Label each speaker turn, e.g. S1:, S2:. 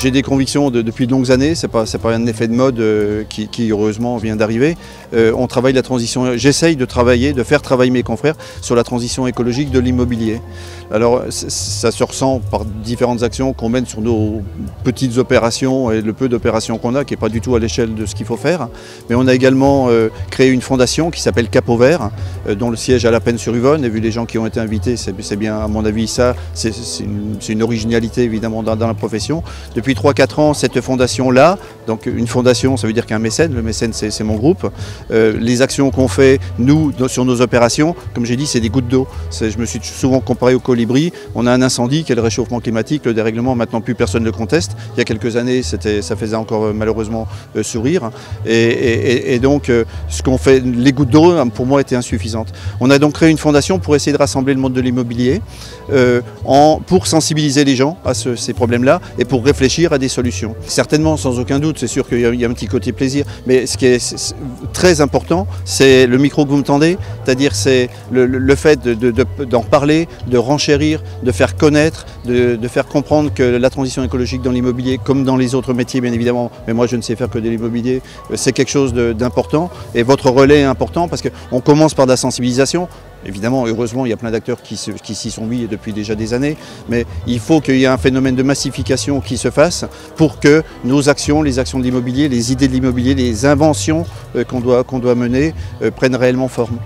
S1: J'ai des convictions depuis de longues années, c'est pas un effet de mode qui heureusement vient d'arriver. On travaille la transition, j'essaye de faire travailler mes confrères sur la transition écologique de l'immobilier. Alors ça se ressent par différentes actions qu'on mène sur nos petites opérations et le peu d'opérations qu'on a, qui n'est pas du tout à l'échelle de ce qu'il faut faire. Mais on a également créé une fondation qui s'appelle Cap au Vert, dont le siège à La Penne-sur-Yvonne. Et vu les gens qui ont été invités, c'est bien à mon avis ça, c'est une originalité évidemment dans la profession. Depuis 3-4 ans, cette fondation-là, donc une fondation ça veut dire qu'un mécène, le mécène c'est mon groupe. Les actions qu'on fait, nous, sur nos opérations, comme j'ai dit, c'est des gouttes d'eau. Je me suis souvent comparé au colibri. On a un incendie qui est le réchauffement climatique, le dérèglement, maintenant plus personne ne le conteste. Il y a quelques années, ça faisait encore malheureusement sourire. Et donc, ce qu'on fait, les gouttes d'eau, pour moi, étaient insuffisantes. On a donc créé une fondation pour essayer de rassembler le monde de l'immobilier, pour sensibiliser les gens à ces problèmes-là et pour réfléchir à des solutions. Certainement, sans aucun doute, c'est sûr qu'il y a un petit côté plaisir, mais ce qui est très important, c'est le micro que vous me tendez, c'est-à-dire c'est le fait d'en parler, de renchérir, de faire connaître, de faire comprendre que la transition écologique dans l'immobilier, comme dans les autres métiers bien évidemment, mais moi je ne sais faire que de l'immobilier, c'est quelque chose d'important et votre relais est important parce qu'on commence par de la sensibilisation. Évidemment, heureusement, il y a plein d'acteurs qui s'y sont mis depuis déjà des années, mais il faut qu'il y ait un phénomène de massification qui se fasse pour que nos actions, les actions de l'immobilier, les idées de l'immobilier, les inventions qu'on doit mener prennent réellement forme.